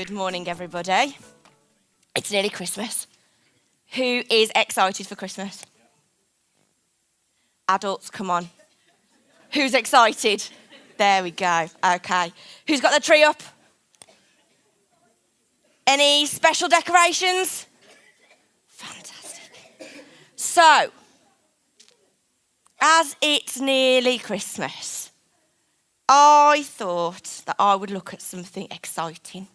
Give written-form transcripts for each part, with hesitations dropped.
Good morning, everybody. It's nearly Christmas. Who is excited for Christmas? Adults, come on. Who's excited? There we go. Okay. Who's got the tree up? Any special decorations? Fantastic. So, as it's nearly Christmas, I thought that I would look at something exciting,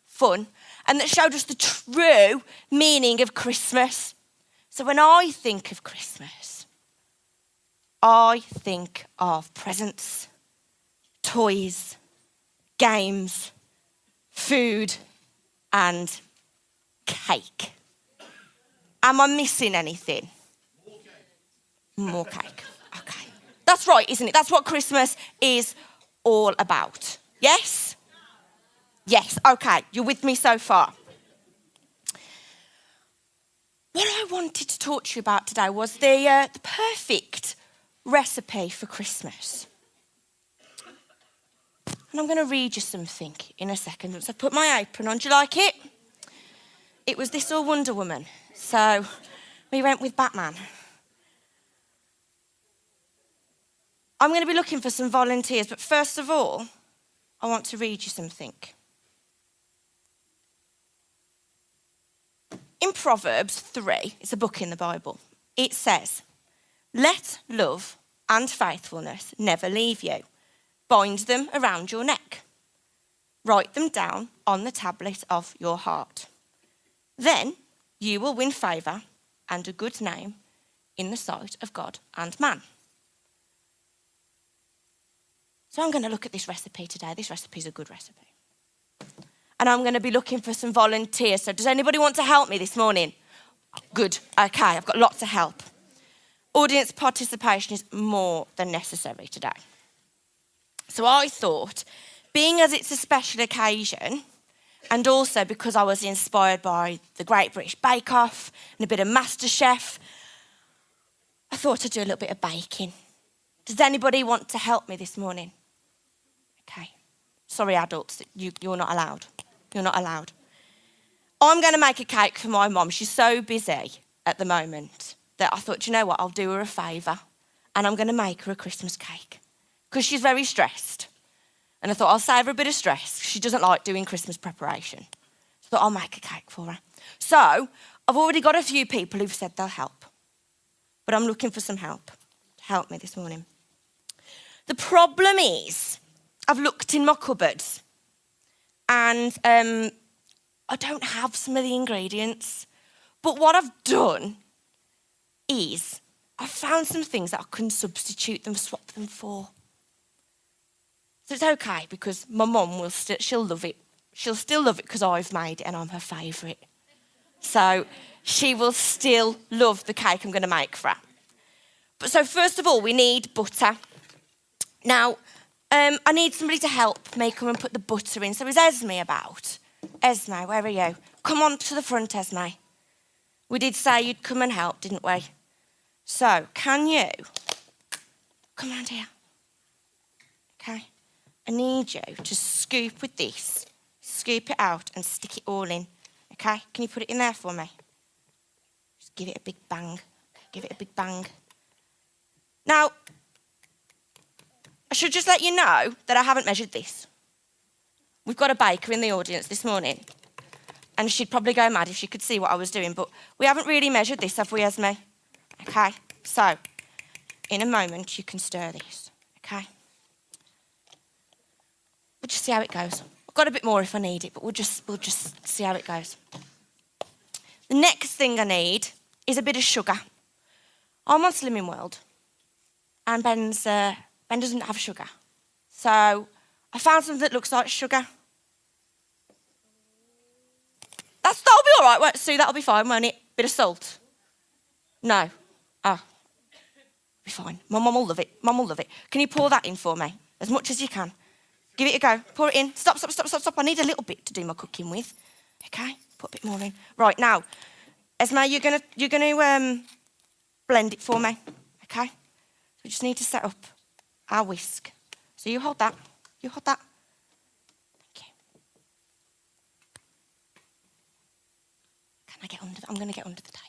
fun, and that showed us the true meaning of Christmas. So when I think of Christmas, I think of presents, toys, games, food, and cake. Am I missing anything? More cake. Okay. That's right, isn't it? That's what Christmas is all about. Yes? Yes, okay. You're with me so far. What I wanted to talk to you about today was the perfect recipe for Christmas. And I'm going to read you something in a second. Once I put my apron on, do you like it? It was this or Wonder Woman. So we went with Batman. I'm going to be looking for some volunteers, but first of all, I want to read you something. In Proverbs 3, it's a book in the Bible, it says, "Let love and faithfulness never leave you. Bind them around your neck. Write them down on the tablet of your heart. Then you will win favour and a good name in the sight of God and man." So I'm going to look at this recipe today. This recipe is a good recipe. And I'm going to be looking for some volunteers. So does anybody want to help me this morning? Good. Okay, I've got lots of help. Audience participation is more than necessary today. So I thought, being as it's a special occasion, and also because I was inspired by the Great British Bake Off and a bit of MasterChef, I thought I'd do a little bit of baking. Does anybody want to help me this morning? Okay. Sorry, adults, you're not allowed. You're not allowed. I'm going to make a cake for my mum. She's so busy at the moment that I thought, you know what, I'll do her a favour and I'm going to make her a Christmas cake because she's very stressed. And I thought I'll save her a bit of stress. She doesn't like doing Christmas preparation. So I thought I'll make a cake for her. So I've already got a few people who've said they'll help. But I'm looking for some help to help me this morning. The problem is I've looked in my cupboards and I don't have some of the ingredients. But what I've done is I've found some things that I can substitute them, swap them for. So it's okay because my mum will she'll love it. She'll still love it because I've made it and I'm her favourite. So she will still love the cake I'm going to make for her. But so first of all, we need butter. Now, I need somebody to help me come and put the butter in. So is Esme about? Esme, where are you? Come on to the front, Esme. We did say you'd come and help, didn't we? So, can you come around here? Okay. I need you to scoop with this. Scoop it out and stick it all in. Okay? Can you put it in there for me? Just give it a big bang. Give it a big bang. Now, I should just let you know that I haven't measured this. We've got a baker in the audience this morning, and she'd probably go mad if she could see what I was doing, but we haven't really measured this, have we, Esme? Okay, so in a moment you can stir this, okay? We'll just see how it goes. I've got a bit more if I need it, but we'll just see how it goes. The next thing I need is a bit of sugar. I'm on Slimming World, and Ben doesn't have sugar. So I found something that looks like sugar. That'll be all right, won't Sue? That'll be fine, won't it? Bit of salt. No. Oh. Be fine. My mum will love it. Mum will love it. Can you pour that in for me? As much as you can. Give it a go. Pour it in. Stop. I need a little bit to do my cooking with. Okay? Put a bit more in. Right, now, Esme, you're gonna blend it for me. Okay? We just need to set up our whisk. So you hold that. You hold that. Thank you. I'm going to get under the table.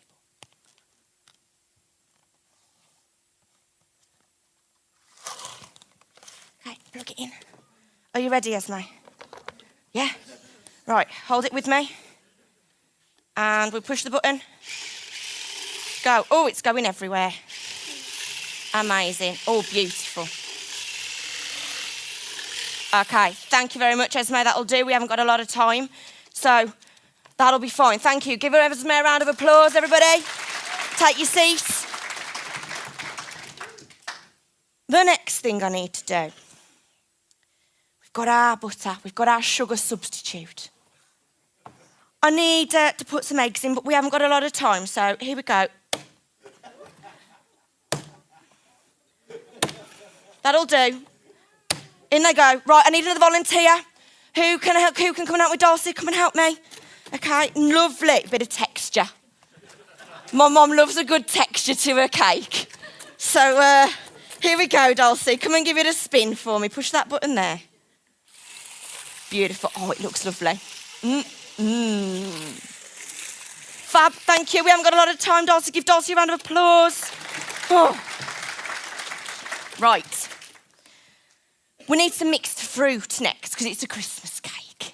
Okay, plug it in. Are you ready, Esme? Yeah? Right, hold it with me. And we push the button. Go. Oh, it's going everywhere. Amazing. Oh, beautiful. Okay, thank you very much, Esme. That'll do. We haven't got a lot of time. So that'll be fine. Thank you. Give Esme a round of applause, everybody. Take your seats. The next thing I need to do. We've got our butter. We've got our sugar substitute. I need to put some eggs in, but we haven't got a lot of time. So here we go. That'll do. In they go. Right, I need another volunteer. Who can come and help with Darcy? Come and help me. Okay, lovely bit of texture. My mum loves a good texture to her cake. So here we go, Darcy. Come and give it a spin for me. Push that button there. Beautiful. Oh, it looks lovely. Fab, thank you. We haven't got a lot of time, Darcy. Give Darcy a round of applause. Oh. Right. We need some mixed fruit next because it's a Christmas cake.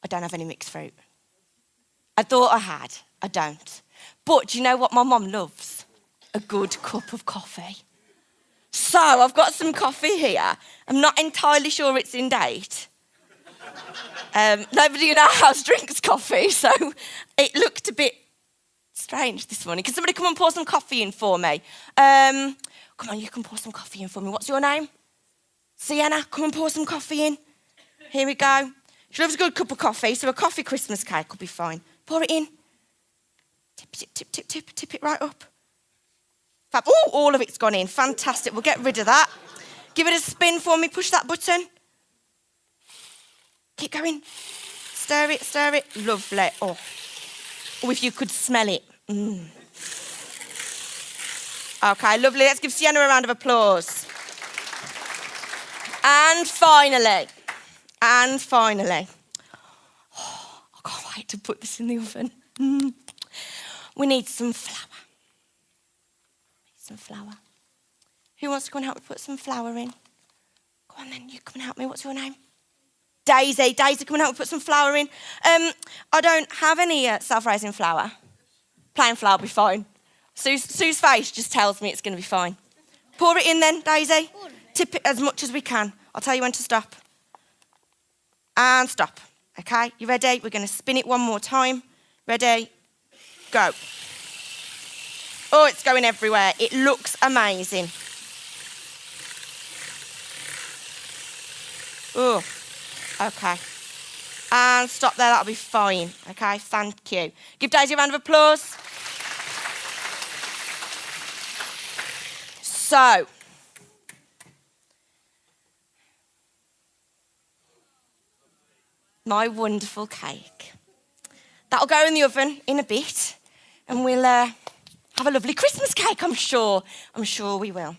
I don't have any mixed fruit. I thought I had. I don't. But do you know what my mum loves? A good cup of coffee. So I've got some coffee here. I'm not entirely sure it's in date. Nobody in our house drinks coffee, so it looked a bit strange this morning. Can somebody come and pour some coffee in for me? Come on, you can pour some coffee in for me. What's your name? Sienna, come and pour some coffee in. Here we go. She loves a good cup of coffee, so a coffee Christmas cake will be fine. Pour it in. Tip it right up. Fab. Oh, all of it's gone in. Fantastic. We'll get rid of that. Give it a spin for me. Push that button. Keep going. Stir it. Lovely. Oh, if you could smell it. Okay, lovely. Let's give Sienna a round of applause. And finally, oh, I can't wait to put this in the oven. We need some flour. Who wants to go and help me put some flour in? Go on then, you come and help me. What's your name? Daisy, come and help me put some flour in. I don't have any self-raising flour. Plain flour will be fine. Sue's face just tells me it's going to be fine. Pour it in then, Daisy. Tip it as much as we can. I'll tell you when to stop. And stop. Okay, you ready? We're going to spin it one more time. Ready? Go. Oh, it's going everywhere. It looks amazing. Oh, okay. And stop there, that'll be fine. Okay, thank you. Give Daisy a round of applause. So, my wonderful cake. That'll go in the oven in a bit, and we'll have a lovely Christmas cake, I'm sure. I'm sure we will.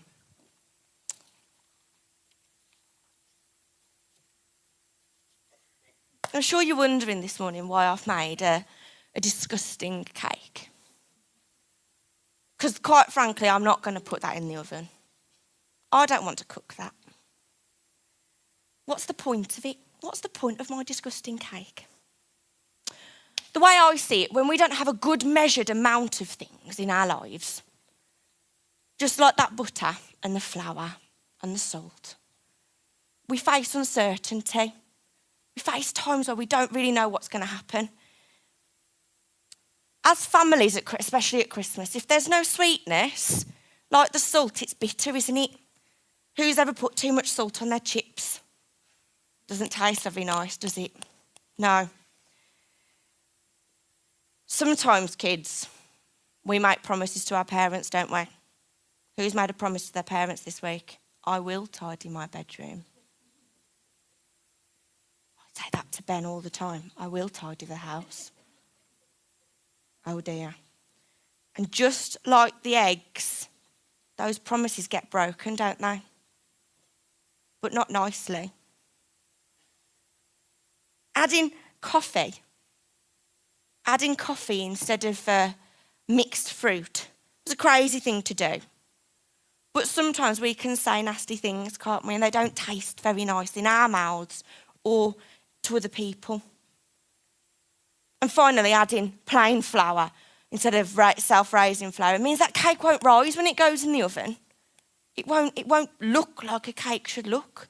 I'm sure you're wondering this morning why I've made a disgusting cake. Because quite frankly, I'm not going to put that in the oven. I don't want to cook that. What's the point of it? What's the point of my disgusting cake? The way I see it, when we don't have a good measured amount of things in our lives, just like that butter and the flour and the salt, we face uncertainty. We face times where we don't really know what's going to happen. As families, especially at Christmas, if there's no sweetness, like the salt, it's bitter, isn't it? Who's ever put too much salt on their chips? Doesn't taste very nice, does it? No. Sometimes, kids, we make promises to our parents, don't we? Who's made a promise to their parents this week? I will tidy my bedroom. I say that to Ben all the time. I will tidy the house. Oh dear. And just like the eggs, those promises get broken, don't they? But not nicely. Adding coffee adding coffee instead of mixed fruit was a crazy thing to do. But sometimes we can say nasty things, can't we? And they don't taste very nice in our mouths or to other people. And finally, adding plain flour instead of self-raising flour means that cake won't rise when it goes in the oven. It won't look like a cake should look.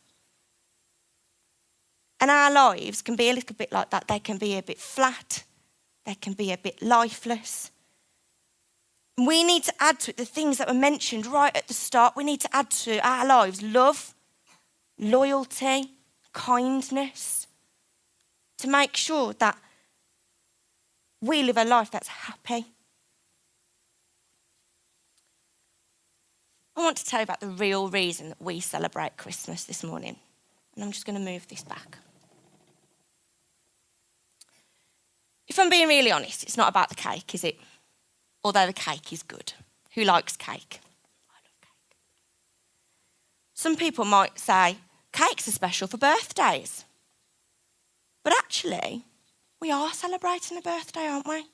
And our lives can be a little bit like that. They can be a bit flat. They can be a bit lifeless. We need to add to it the things that were mentioned right at the start. We need to add to our lives love, loyalty, kindness, to make sure that we live a life that's happy. I want to tell you about the real reason that we celebrate Christmas this morning. And I'm just going to move this back. If I'm being really honest, it's not about the cake, is it? Although the cake is good. Who likes cake? I love cake. Some people might say, cakes are special for birthdays. But actually, we are celebrating a birthday, aren't we?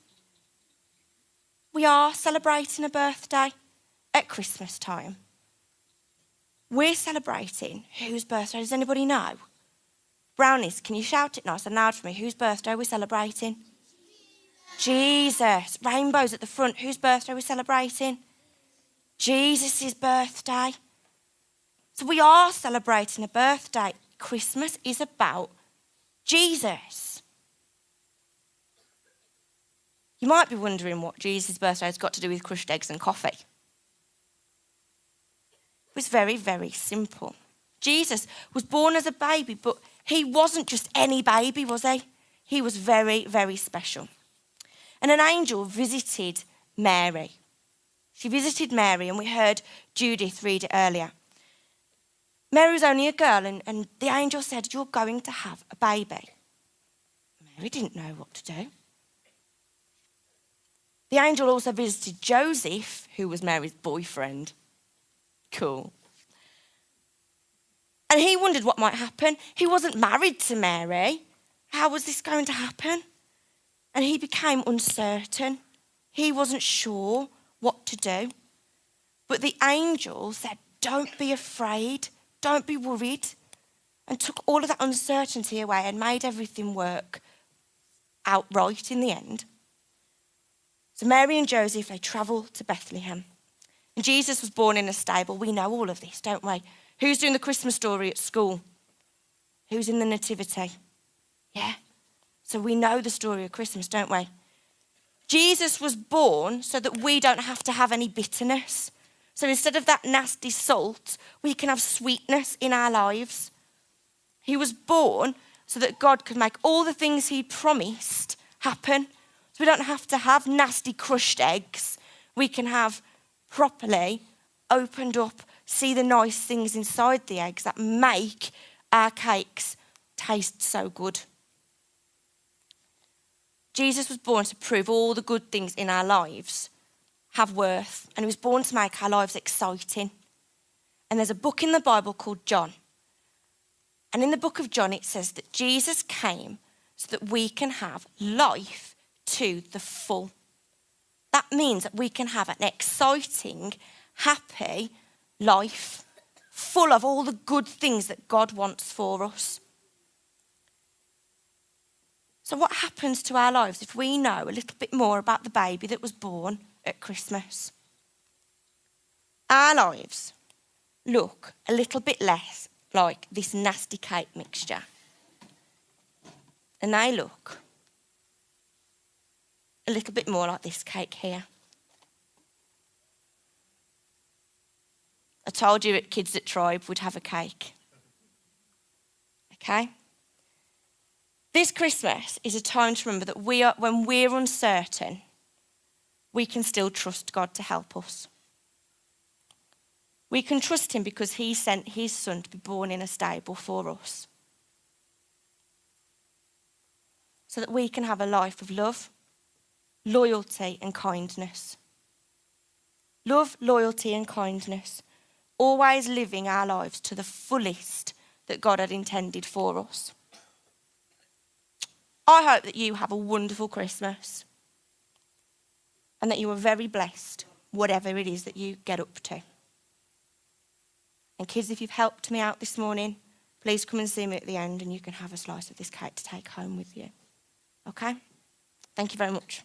We are celebrating a birthday at Christmas time. We're celebrating whose birthday? Does anybody know? Brownies, can you shout it nice and loud for me? Whose birthday we're celebrating? Jesus. Rainbows at the front. Whose birthday we're celebrating? Jesus' birthday. So we are celebrating a birthday. Christmas is about Jesus. You might be wondering what Jesus' birthday has got to do with crushed eggs and coffee. It was very, very simple. Jesus was born as a baby, but he wasn't just any baby, was he? He was very, very special. And an angel visited Mary. She visited Mary, and we heard Judith read it earlier. Mary was only a girl, and the angel said, "You're going to have a baby." Mary didn't know what to do. The angel also visited Joseph, who was Mary's boyfriend. Cool. And he wondered what might happen. He wasn't married to Mary. How was this going to happen? And he became uncertain. He wasn't sure what to do. But the angel said, "Don't be afraid. Don't be worried." And took all of that uncertainty away and made everything work out right in the end. So Mary and Joseph, they travelled to Bethlehem. And Jesus was born in a stable. We know all of this, don't we? Who's doing the Christmas story at school? Who's in the nativity? Yeah. So we know the story of Christmas, don't we? Jesus was born so that we don't have to have any bitterness. So instead of that nasty salt, we can have sweetness in our lives. He was born so that God could make all the things he promised happen. So we don't have to have nasty crushed eggs. We can have properly opened up, see the nice things inside the eggs that make our cakes taste so good. Jesus was born to prove all the good things in our lives have worth, and he was born to make our lives exciting. And there's a book in the Bible called John. And in the book of John, it says that Jesus came so that we can have life to the full. That means that we can have an exciting, happy life full of all the good things that God wants for us. So what happens to our lives if we know a little bit more about the baby that was born at Christmas? Our lives look a little bit less like this nasty cake mixture. And they look a little bit more like this cake here. I told you at Kids at Tribe we'd have a cake. Okay? This Christmas is a time to remember that when we're uncertain, we can still trust God to help us. We can trust him because he sent his son to be born in a stable for us. So that we can have a life of love, loyalty and kindness. Love, loyalty and kindness. Always living our lives to the fullest that God had intended for us. I hope that you have a wonderful Christmas. and that you are very blessed, whatever it is that you get up to. And kids, if you've helped me out this morning, please come and see me at the end and you can have a slice of this cake to take home with you. Okay? Thank you very much.